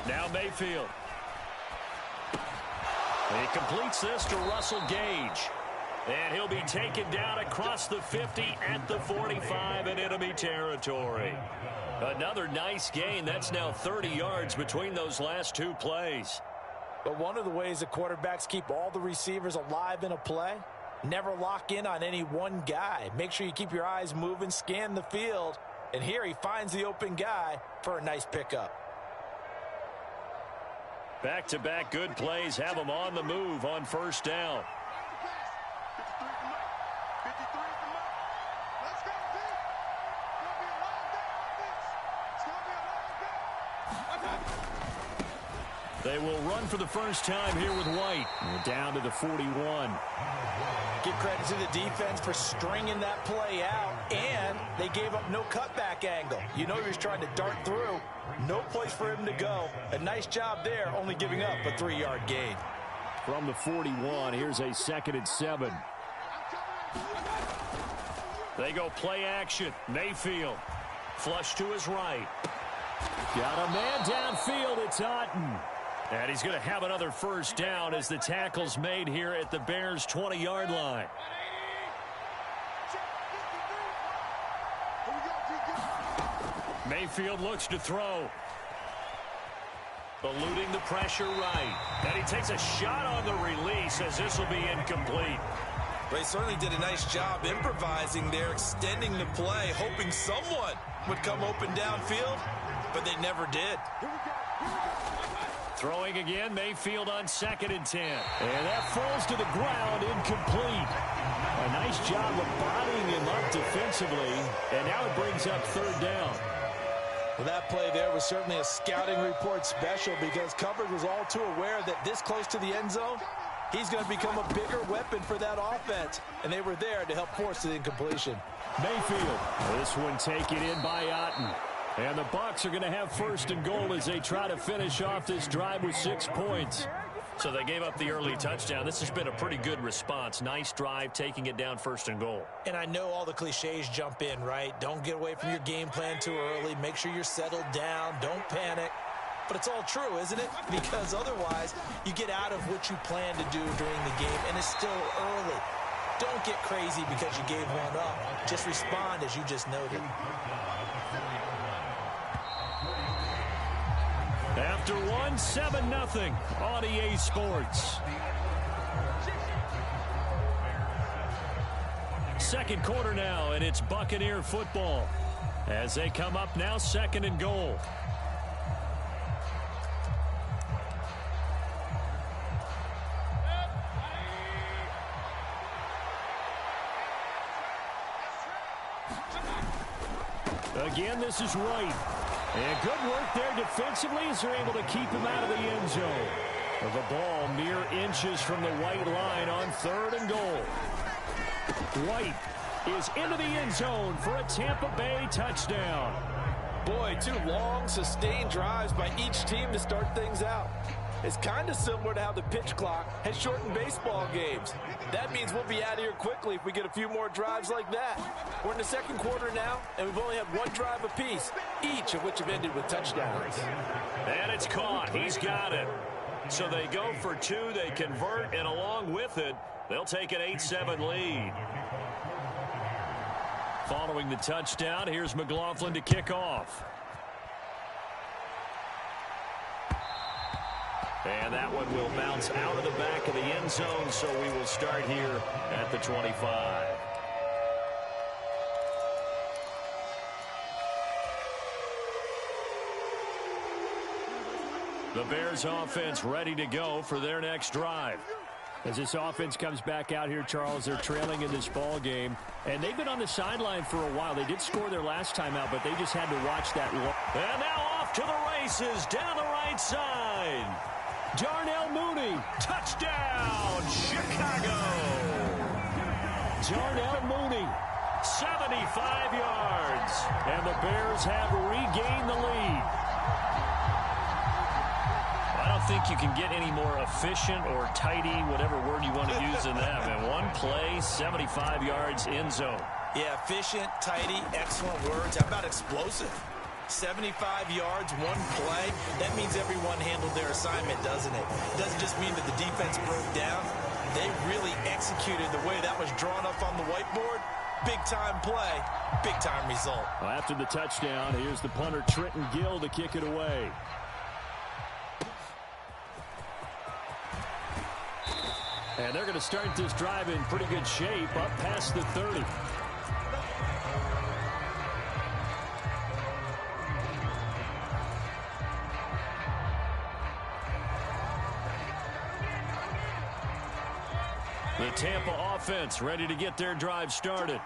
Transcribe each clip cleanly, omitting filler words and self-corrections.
Now Mayfield. He completes this to Russell Gage. And he'll be taken down across the 50 at the 45 in enemy territory. Another nice gain. That's now 30 yards between those last two plays. But one of the ways the quarterbacks keep all the receivers alive in a play, never lock in on any one guy. Make sure you keep your eyes moving, scan the field. And here he finds the open guy for a nice pickup. Back-to-back good plays have him on the move on first down. They will run for the first time here with White. We're down to the 41. Give credit to the defense for stringing that play out, and they gave up no cutback angle. You know he was trying to dart through. No place for him to go. A nice job there, only giving up a 3-yard gain. From the 41, here's a 2nd and 7. They go play action. Mayfield. Flush to his right. Got a man downfield. It's Otten. And he's going to have another first down as the tackle's made here at the Bears' 20-yard line. Mayfield looks to throw. Eluding the pressure right. And he takes a shot on the release as this will be incomplete. They certainly did a nice job improvising there, extending the play, hoping someone would come open downfield, but they never did. Throwing again, Mayfield on 2nd and 10. And that falls to the ground, incomplete. A nice job of bodying him up defensively, and now it brings up 3rd down. Well, that play there was certainly a scouting report special because coverage was all too aware that this close to the end zone, he's going to become a bigger weapon for that offense, and they were there to help force the incompletion. Mayfield, this one taken in by Otten. And the Bucs are going to have 1st and goal as they try to finish off this drive with 6 points. So they gave up the early touchdown. This has been a pretty good response. Nice drive, taking it down 1st and goal. And I know all the cliches jump in, right? Don't get away from your game plan too early. Make sure you're settled down. Don't panic. But it's all true, isn't it? Because otherwise, you get out of what you plan to do during the game, and it's still early. Don't get crazy because you gave one up. Just respond as you just noted. After one, 7-0 on EA Sports. Second quarter now, and it's Buccaneer football as they come up now 2nd and goal. Again, this is Wright. And good work there defensively as they're able to keep him out of the end zone. The ball mere inches from the White line on 3rd and goal. White is into the end zone for a Tampa Bay touchdown. Boy, 2 long, sustained drives by each team to start things out. It's kind of similar to how the pitch clock has shortened baseball games. That means we'll be out of here quickly if we get a few more drives like that. We're in the 2nd quarter now, and we've only had 1 drive apiece, each of which have ended with touchdowns. And it's caught. He's got it. So they go for 2, they convert, and along with it, they'll take an 8-7 lead. Following the touchdown, here's McLaughlin to kick off. And that one will bounce out of the back of the end zone, so we will start here at the 25. The Bears offense ready to go for their next drive. As this offense comes back out here, Charles, they're trailing in this ball game, and they've been on the sideline for a while. They did score their last time out, but they just had to watch that. And now off to the races down the right side. Darnell Mooney, touchdown, Chicago. Darnell Mooney, 75 yards, and the Bears have regained the lead. I don't think you can get any more efficient or tidy, whatever word you want to use in that. And one play, 75 yards, end zone. Yeah, efficient, tidy, excellent words. How about explosive? 75 yards, one play. That means everyone handled their assignment, doesn't it? It doesn't just mean that the defense broke down. They really executed the way that was drawn up on the whiteboard. Big-time play, big-time result. Well, after the touchdown, here's the punter, Trenton Gill, to kick it away. And they're going to start this drive in pretty good shape, up past the 30. The Tampa offense ready to get their drive started.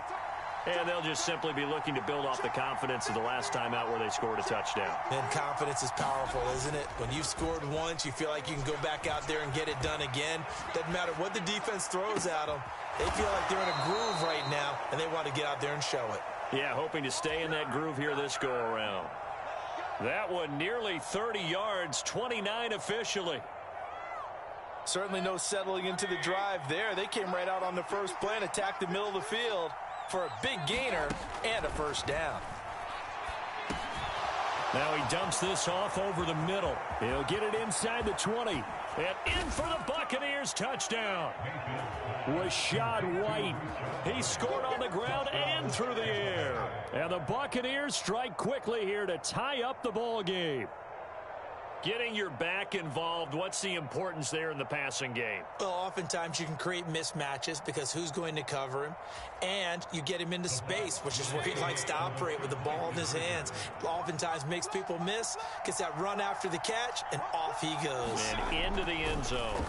And they'll just simply be looking to build off the confidence of the last time out where they scored a touchdown. And confidence is powerful, isn't it? When you've scored once, you feel like you can go back out there and get it done again. Doesn't matter what the defense throws at them. They feel like they're in a groove right now, and they want to get out there and show it. Yeah, hoping to stay in that groove here this go-around. That one nearly 30 yards, 29 officially. Certainly no settling into the drive there. They came right out on the first play and attacked the middle of the field for a big gainer and a first down. Now he dumps this off over the middle. He'll get it inside the 20. And in for the Buccaneers touchdown. Rashad White. He scored on the ground and through the air. And the Buccaneers strike quickly here to tie up the ball game. Getting your back involved, what's the importance there in the passing game? Well, oftentimes you can create mismatches because who's going to cover him? And you get him into space, which is where he likes to operate with the ball in his hands. Oftentimes makes people miss, gets that run after the catch, and off he goes. And into the end zone.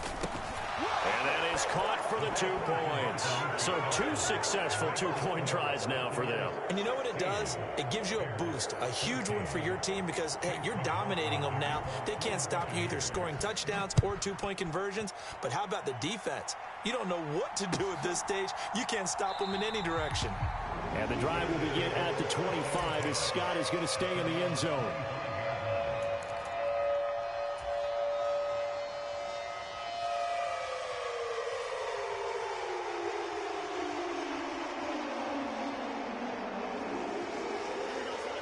And that is caught for the 2 points. So 2 successful two-point tries now for them. And you know what it does? It gives you a boost, a huge one for your team because, hey, you're dominating them now. They can't stop you either scoring touchdowns or 2-point conversions. But how about the defense? You don't know what to do at this stage. You can't stop them in any direction. And the drive will begin at the 25 as Scott is going to stay in the end zone.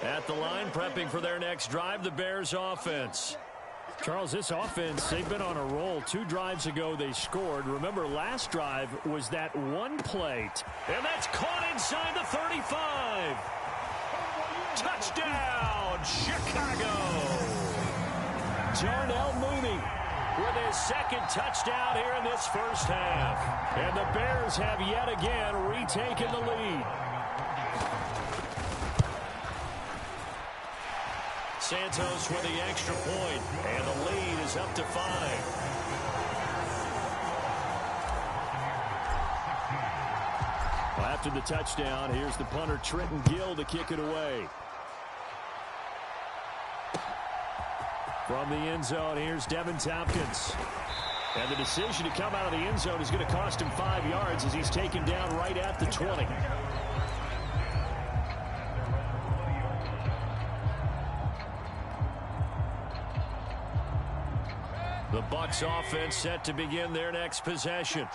At the line, prepping for their next drive, the Bears offense. Charles, this offense, they've been on a roll. 2 drives ago, they scored. Remember, last drive was that one play. And that's caught inside the 35. Touchdown, Chicago. Darnell Mooney with his second touchdown here in this first half. And the Bears have yet again retaken the lead. Santos with the extra point, and the lead is up to 5. Well, after the touchdown, here's the punter, Trenton Gill, to kick it away. From the end zone, here's Devin Tompkins. And the decision to come out of the end zone is going to cost him 5 yards as he's taken down right at the 20. The Bucs offense set to begin their next possession.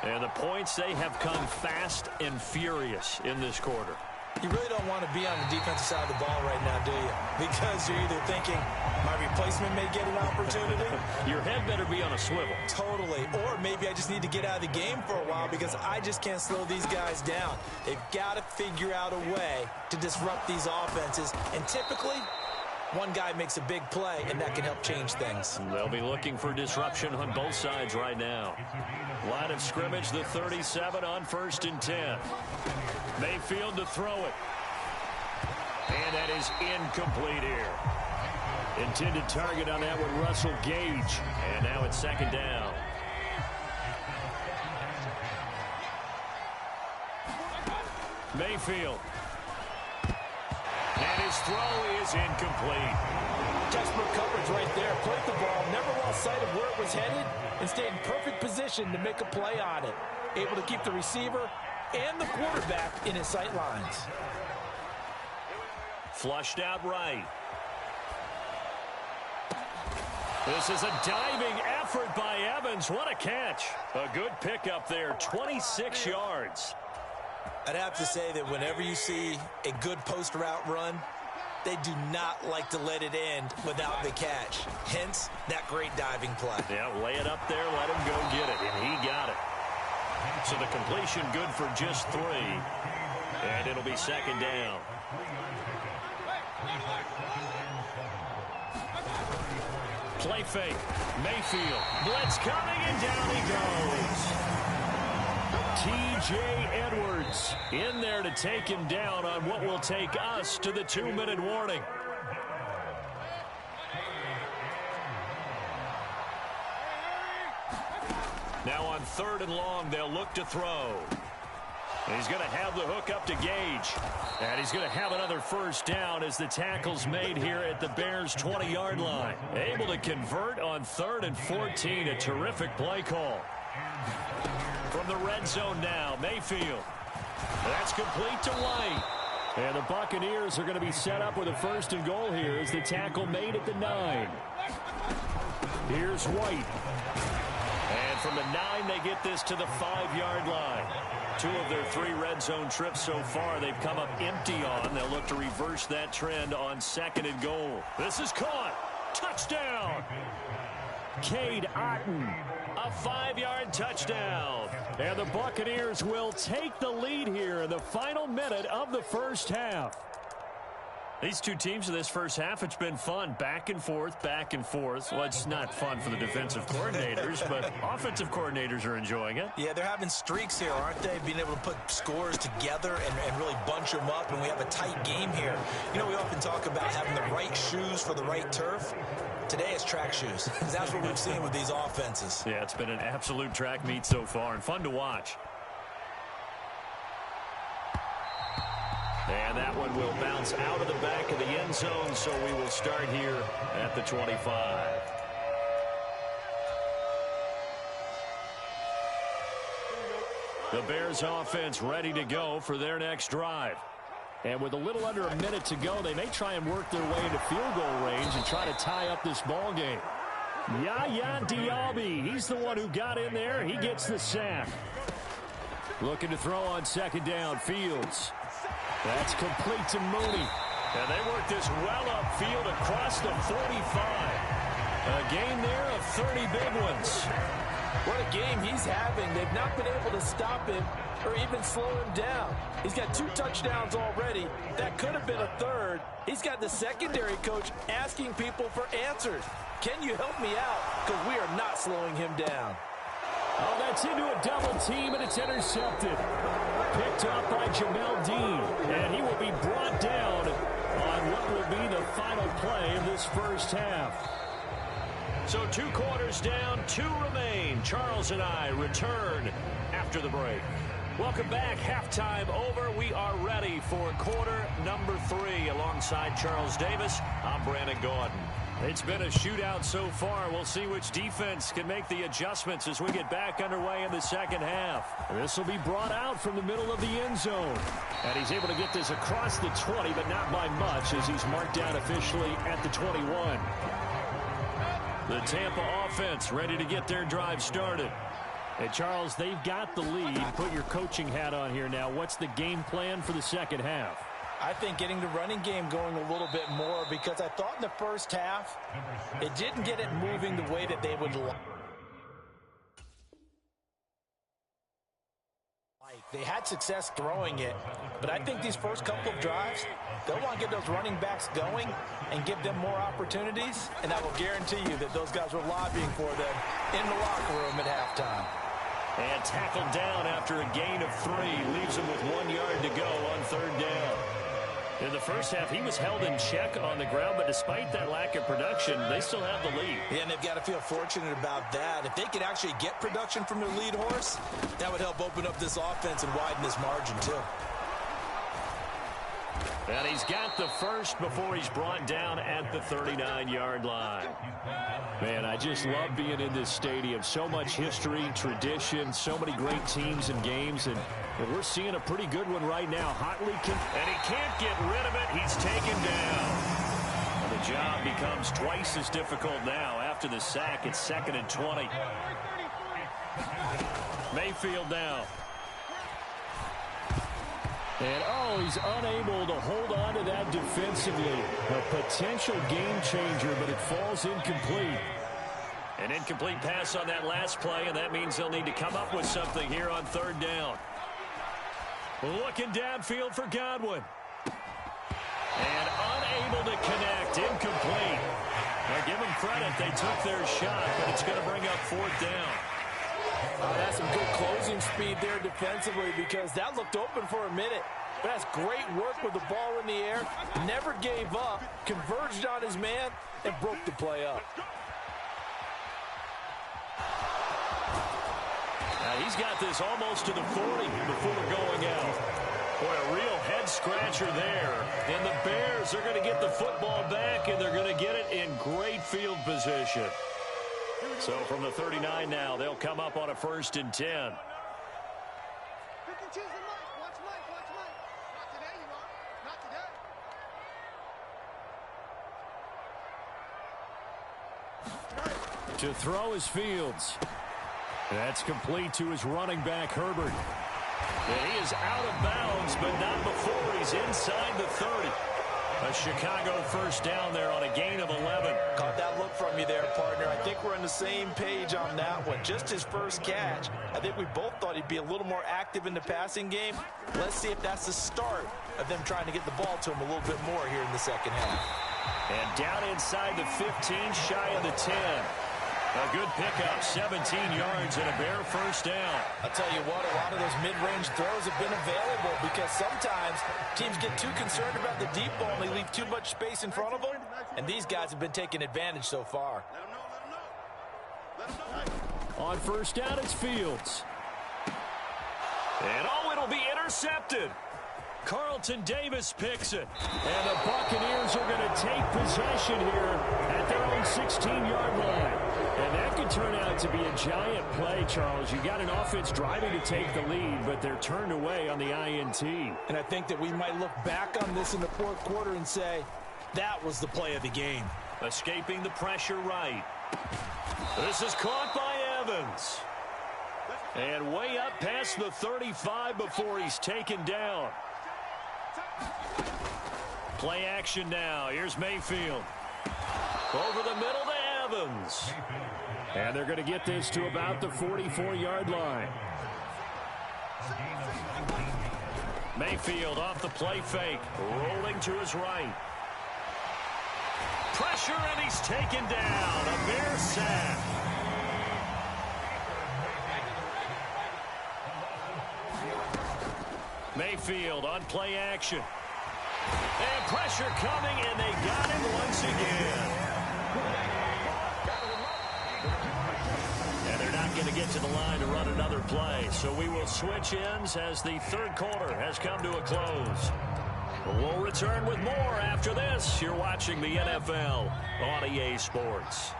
And the points, they have come fast and furious in this quarter. You really don't want to be on the defensive side of the ball right now, do you? Because you're either thinking, my replacement may get an opportunity. Your head better be on a swivel. Totally. Or maybe I just need to get out of the game for a while because I just can't slow these guys down. They've got to figure out a way to disrupt these offenses. And typically, one guy makes a big play, and that can help change things. They'll be looking for disruption on both sides right now. Line of scrimmage, the 37 on 1st and 10. Mayfield to throw it. And that is incomplete here. Intended target on that one, Russell Gage. And now it's 2nd down. Mayfield. And his throw is incomplete. Desperate coverage right there. Played the ball, never lost sight of where it was headed, and stayed in perfect position to make a play on it. Able to keep the receiver and the quarterback in his sight lines. Flushed out right. This is a diving effort by Evans. What a catch. A good pickup there, 26 yards. I'd have to say that whenever you see a good post route run, they do not like to let it end without the catch. Hence, that great diving play. Yeah, lay it up there, let him go get it, and he got it. So the completion good for just 3, and it'll be second down. Play fake. Mayfield. Blitz coming, and down he goes. T.J. Edwards in there to take him down on what will take us to the 2-minute warning. Now on 3rd and long, they'll look to throw. He's going to have the hook up to Gage. And he's going to have another first down as the tackle's made here at the Bears' 20-yard line. Able to convert on 3rd and 14. A terrific play call. From the red zone now, Mayfield. That's complete to White. And the Buccaneers are going to be set up with a 1st and goal here as the tackle made at the 9. Here's White. And from the 9, they get this to the 5-yard line. 2 of their 3 red zone trips so far they've come up empty on. They'll look to reverse that trend on 2nd and goal. This is caught. Touchdown. Cade Otton. A 5-yard touchdown. And the Buccaneers will take the lead here in the final minute of the first half. These two teams in this first half, it's been fun. Back and forth, back and forth. Well, it's not fun for the defensive coordinators, but offensive coordinators are enjoying it. Yeah, they're having streaks here, aren't they? Being able to put scores together and really bunch them up, and we have a tight game here. You know, we often talk about having the right shoes for the right turf. Today it's track shoes. That's what we've seen with these offenses. Yeah, it's been an absolute track meet so far and fun to watch. And that one will bounce out of the back of the end zone, so we will start here at the 25. The Bears offense ready to go for their next drive. And with a little under a minute to go, they may try and work their way into field goal range and try to tie up this ball game. Yaya Diaby, he's the one who got in there. He gets the sack. Looking to throw on 2nd down. Fields. That's complete to Mooney. And they work this well upfield across the 45. A game there of 30 big ones. What a game he's having. They've not been able to stop him or even slow him down. He's got 2 touchdowns already. That could have been a 3rd. He's got the secondary coach asking people for answers. Can you help me out? Because we are not slowing him down. Oh, that's into a double team, and it's intercepted. Picked up by Jamel Dean, and he will be brought down on what will be the final play of this first half. So 2 quarters down, 2 remain. Charles and I return after the break. Welcome back. Halftime over. We are ready for quarter number 3. Alongside Charles Davis, I'm Brandon Gordon. It's been a shootout so far. We'll see which defense can make the adjustments as we get back underway in the second half. This will be brought out from the middle of the end zone. And he's able to get this across the 20, but not by much as he's marked down officially at the 21. The Tampa offense ready to get their drive started. And Charles, they've got the lead. Put your coaching hat on here now. What's the game plan for the second half? I think getting the running game going a little bit more, because I thought in the first half it didn't get it moving the way that they would like. They had success throwing it, but I think these first couple of drives, they'll want to get those running backs going and give them more opportunities, and I will guarantee you that those guys were lobbying for them in the locker room at halftime. And tackled down after a gain of 3. Leaves him with 1 yard to go on 3rd down. In the first half, he was held in check on the ground, but despite that lack of production, they still have the lead. Yeah, and they've got to feel fortunate about that. If they could actually get production from their lead horse, that would help open up this offense and widen this margin, too. And he's got the first before he's brought down at the 39-yard line. Man, I just love being in this stadium. So much history, tradition, so many great teams and games, and we're seeing a pretty good one right now. Hotly, and he can't get rid of it. He's taken down. And the job becomes twice as difficult now after the sack. It's 2nd and 20. Mayfield now. And, oh, he's unable to hold on to that defensively. A potential game changer, but it falls incomplete. An incomplete pass on that last play, and that means they'll need to come up with something here on third down. Looking downfield for Godwin. And unable to connect. Incomplete. Now give them credit. They took their shot, but it's going to bring up fourth down. That's some good closing speed there defensively because that looked open for a minute. But that's great work with the ball in the air. Never gave up. Converged on his man and broke the play up. Now he's got this almost to the 40 before going out. Boy, a real head-scratcher there. And the Bears are going to get the football back, and they're going to get it in great field position. So from the 39 now, they'll come up on a 1st and 10. To throw is Fields. That's complete to his running back, Herbert. And he is out of bounds, but not before he's inside the 30. A Chicago first down there on a gain of 11. Caught that look from you there, partner. I think we're on the same page on that one. Just his first catch. I think we both thought he'd be a little more active in the passing game. Let's see if that's the start of them trying to get the ball to him a little bit more here in the second half. And down inside the 15, shy of the 10. A good pickup, 17 yards and a Bear first down. I'll tell you what, a lot of those mid-range throws have been available because sometimes teams get too concerned about the deep ball and they leave too much space in front of them, and these guys have been taking advantage so far. On first down, it's Fields. And it'll be intercepted. Carlton Davis picks it. And the Buccaneers are going to take possession here at their own 16-yard line. And that could turn out to be a giant play, Charles. You got an offense driving to take the lead, but they're turned away on the INT. And I think that we might look back on this in the fourth quarter and say, that was the play of the game. Escaping the pressure right. This is caught by Evans. And way up past the 35 before he's taken down. Play action now. Here's Mayfield. Over the middle to Evans. And they're going to get this to about the 44-yard line. Mayfield off the play fake. Rolling to his right. Pressure, and he's taken down. A Bear sack. Mayfield on play action. And pressure coming, and they got him once again. And they're not going to get to the line to run another play. So we will switch ends as the third quarter has come to a close. We'll return with more after this. You're watching the NFL on EA Sports.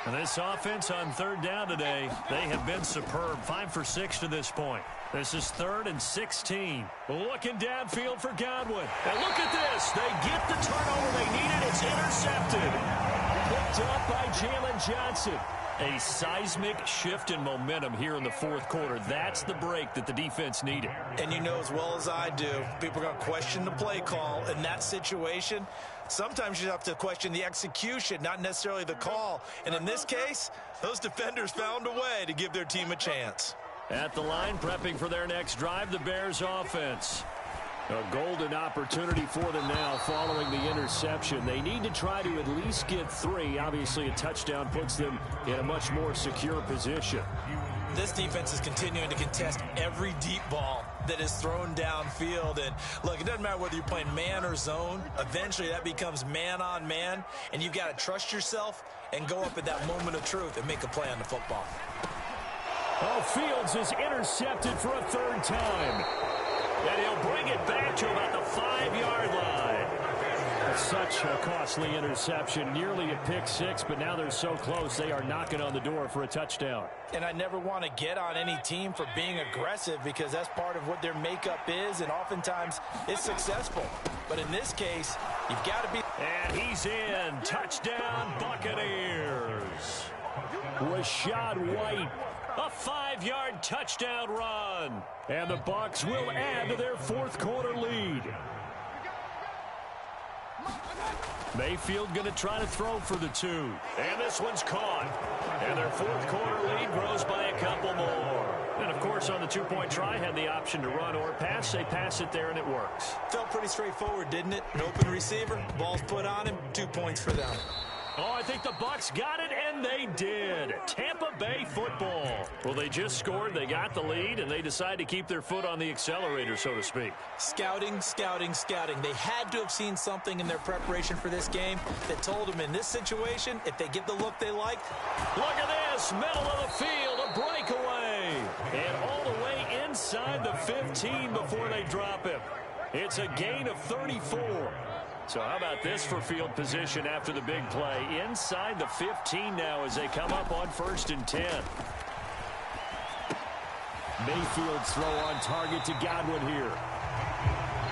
And this offense on third down today, they have been superb. 5 for 6 to this point. This is 3rd and 16. Looking downfield for Godwin. And look at this. They get the turnover they needed. It's intercepted. Picked up by Jalen Johnson. A seismic shift in momentum here in the fourth quarter. That's the break that the defense needed. And you know as well as I do, people are going to question the play call in that situation. Sometimes you have to question the execution, not necessarily the call. And in this case, those defenders found a way to give their team a chance. At the line, prepping for their next drive, the Bears offense. A golden opportunity for them now following the interception. They need to try to at least get 3. Obviously, a touchdown puts them in a much more secure position. This defense is continuing to contest every deep ball that is thrown downfield. And look, it doesn't matter whether you're playing man or zone. Eventually, that becomes man on man. And you've got to trust yourself and go up at that moment of truth and make a play on the football. Oh, Fields is intercepted for a 3rd time. And he'll bring it back to about the 5-yard line. That's such a costly interception. Nearly a pick 6, but now they're so close they are knocking on the door for a touchdown. And I never want to get on any team for being aggressive because that's part of what their makeup is, and oftentimes it's successful. But in this case, you've got to be... And he's in. Touchdown, Buccaneers. Rashad White. A 5-yard touchdown run. And the Bucs will add to their fourth quarter lead. Mayfield going to try to throw for the 2. And this one's caught. And their fourth quarter lead grows by a couple more. And, of course, on the two-point try, had the option to run or pass. They pass it there, and it works. Felt pretty straightforward, didn't it? An open receiver, ball's put on him, 2 points for them. Oh, I think the Bucs got it, and they did. Tampa Bay football. Well, they just scored, they got the lead, and they decide to keep their foot on the accelerator, so to speak. Scouting, scouting, scouting. They had to have seen something in their preparation for this game that told them in this situation, if they get the look they like. Look at this, middle of the field, a breakaway. And all the way inside the 15 before they drop him. It's a gain of 34. So how about this for field position after the big play? Inside the 15 now as they come up on 1st and 10. Mayfield's throw on target to Godwin here.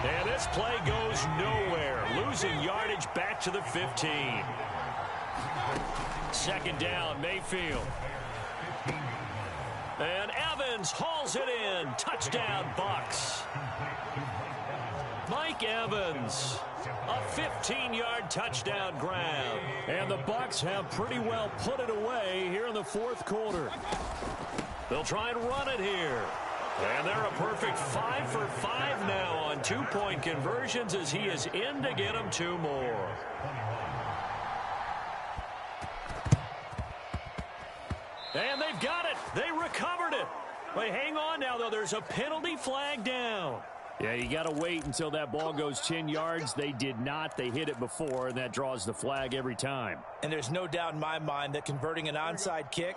And this play goes nowhere. Losing yardage back to the 15. 2nd down, Mayfield. And Evans hauls it in. Touchdown, Bucs. Mike Evans. A 15-yard touchdown grab. And the Bucs have pretty well put it away here in the 4th quarter. They'll try and run it here. And they're a perfect 5 for 5 now on 2-point conversions as he is in to get them 2 more. And they've got it. They recovered it. Wait, hang on now, though. There's a penalty flag down. Yeah, you got to wait until that ball goes 10 yards. They did not. They hit it before, and that draws the flag every time. And there's no doubt in my mind that converting an onside kick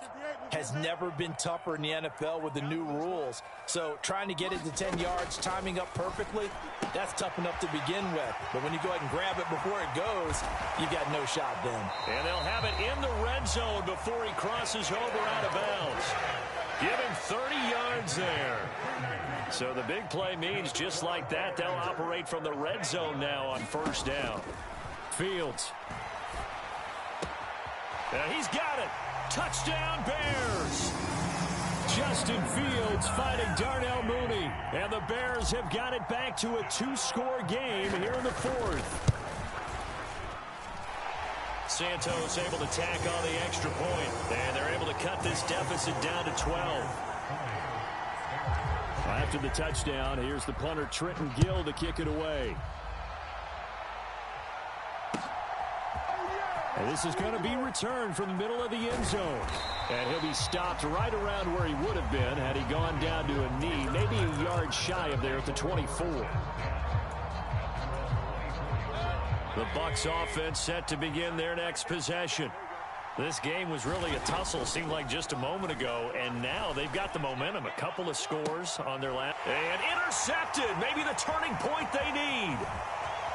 has never been tougher in the NFL with the new rules. So trying to get it to 10 yards, timing up perfectly, that's tough enough to begin with. But when you go ahead and grab it before it goes, you've got no shot then. And they'll have it in the red zone before he crosses over out of bounds. Give him 30 yards there. So the big play means just like that, they'll operate from the red zone now on 1st down. Fields. He's got it. Touchdown, Bears. Justin Fields fighting Darnell Mooney. And the Bears have got it back to a 2-score game here in the 4th. Santos able to tack on the extra point. And they're able to cut this deficit down to 12. After the touchdown, here's the punter Trenton Gill to kick it away. And this is going to be returned from the middle of the end zone. And he'll be stopped right around where he would have been had he gone down to a knee, maybe a yard shy of there at the 24. The Bucs offense set to begin their next possession. This game was really a tussle, seemed like just a moment ago, and now they've got the momentum. A couple of scores on their last. And intercepted, maybe the turning point they need.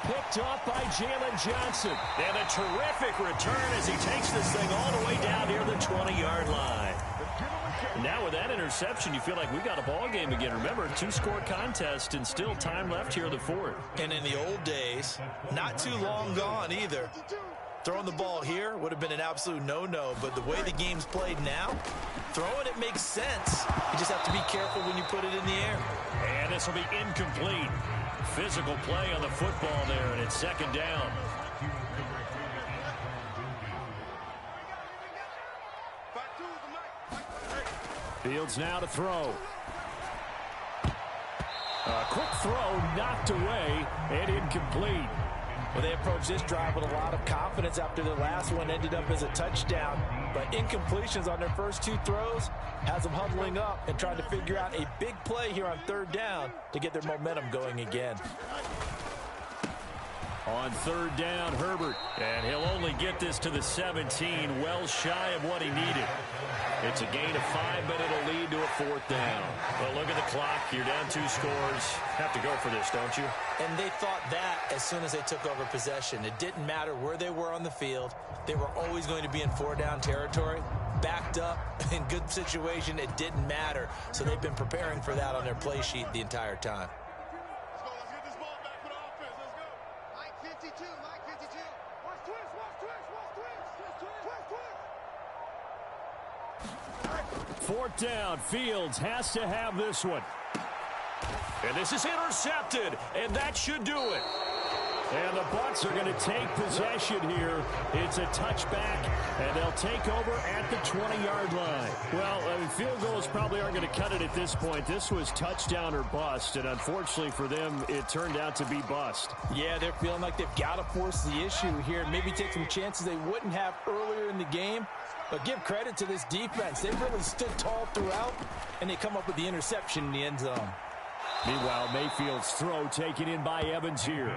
Picked off by Jalen Johnson. And a terrific return as he takes this thing all the way down near the 20-yard line. Now with that interception, you feel like we got a ball game again. Remember, 2-score contest and still time left here in the 4th. And in the old days, not too long gone either. Throwing the ball here would have been an absolute no-no, but the way the game's played now, throwing it makes sense. You just have to be careful when you put it in the air. And this will be incomplete. Physical play on the football there, and it's 2nd down. Fields now to throw. A quick throw knocked away and incomplete. Well, they approached this drive with a lot of confidence after their last one ended up as a touchdown. But incompletions on their first 2 throws has them huddling up and trying to figure out a big play here on 3rd down to get their momentum going again. On 3rd down, Herbert. And he'll only get this to the 17, well shy of what he needed. It's a gain of 5, but it'll lead to a 4th down. Well, look at the clock. You're down 2 scores. Have to go for this, don't you? And they thought that as soon as they took over possession. It didn't matter where they were on the field. They were always going to be in 4-down territory. Backed up, in good situation, it didn't matter. So they've been preparing for that on their play sheet the entire time. Let's get this ball back with offense. Let's go. Mike 52, Mike 52. Watch twist, watch twist, watch twist. Twist, twist. 4th down, Fields has to have this one. And this is intercepted, and that should do it. And the Bucs are going to take possession here. It's a touchback, and they'll take over at the 20-yard line. Well, I mean, field goals probably aren't going to cut it at this point. This was touchdown or bust, and unfortunately for them, it turned out to be bust. Yeah, they're feeling like they've got to force the issue here and maybe take some chances they wouldn't have earlier in the game. But give credit to this defense. They really stood tall throughout, and they come up with the interception in the end zone. Meanwhile, Mayfield's throw taken in by Evans here.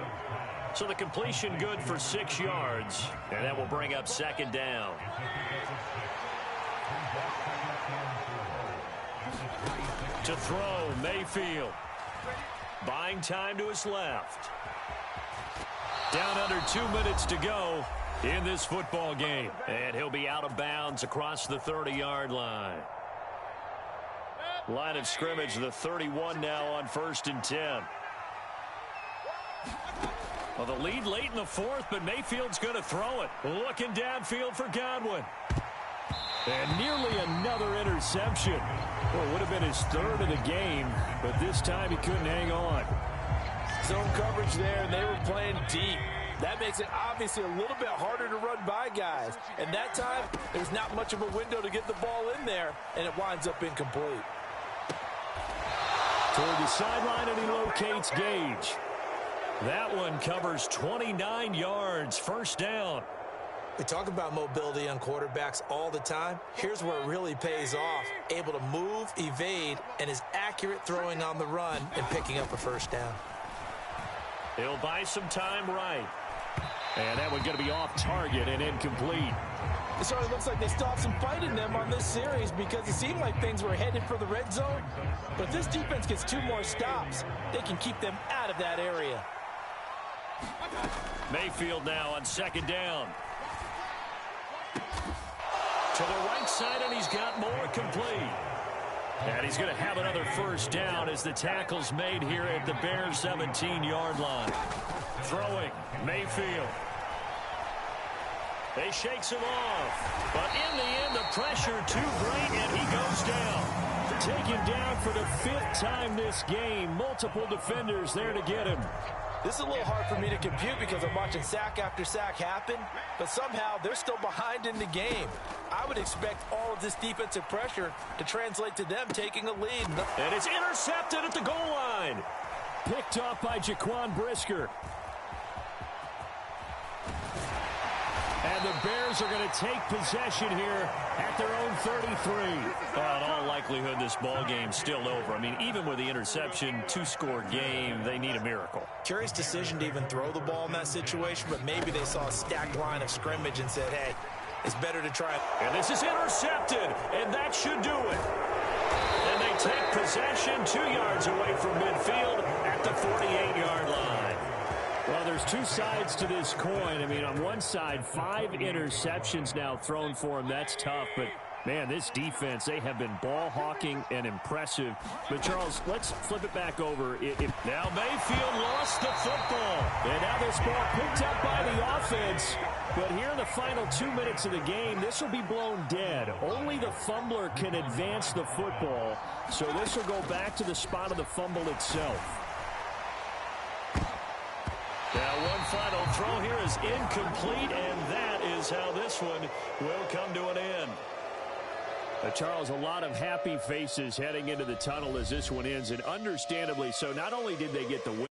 So the completion good for 6 yards, and that will bring up second down. To throw, Mayfield. Buying time to his left. Down under 2 minutes to go in this football game. And he'll be out of bounds across the 30-yard line. Line of scrimmage, the 31 now on 1st and 10. Well, the lead late in the 4th, but Mayfield's going to throw it. Looking downfield for Godwin. And nearly another interception. Well, it would have been his 3rd of the game, but this time he couldn't hang on. Zone coverage there, and they were playing deep. That makes it obviously a little bit harder to run by guys. And that time, there's not much of a window to get the ball in there, and it winds up incomplete. Toward the sideline, and he locates Gage. That one covers 29 yards, 1st down. We talk about mobility on quarterbacks all the time. Here's where it really pays off. Able to move, evade, and is accurate throwing on the run and picking up a 1st down. He'll buy some time right. And that one's going to be off target and incomplete. It sort of looks like they still have some fight in them on this series because it seemed like things were headed for the red zone. But if this defense gets 2 more stops, they can keep them out of that area. Mayfield now on 2nd down. To the right side, and he's got more complete. And he's going to have another 1st down as the tackle's made here at the Bears' 17-yard line. Throwing, Mayfield. They shakes him off. But in the end, the pressure too great, and he goes down. Taken down for the 5th time this game. Multiple defenders there to get him. This is a little hard for me to compute because I'm watching sack after sack happen, but somehow they're still behind in the game. I would expect all of this defensive pressure to translate to them taking a lead. And it's intercepted at the goal line. Picked off by Jaquan Brisker. And the Bears are going to take possession here at their own 33. Well, in all likelihood, this ball game's still over. I mean, even with the interception, 2-score game, they need a miracle. Curious decision to even throw the ball in that situation, but maybe they saw a stacked line of scrimmage and said, hey, it's better to try. And this is intercepted, and that should do it. And they take possession 2 yards away from midfield at the 48-yard line. Well, there's 2 sides to this coin. I mean, on one side, 5 interceptions now thrown for him. That's tough, but man, this defense, they have been ball hawking and impressive. But, Charles, let's flip it back over. Now Mayfield lost the football. And now this ball picked up by the offense. But here in the final 2 minutes of the game, this will be blown dead. Only the fumbler can advance the football. So this will go back to the spot of the fumble itself. Now one final throw here is incomplete, and that is how this one will come to an end. Charles, a lot of happy faces heading into the tunnel as this one ends, and understandably so. Not only did they get the win,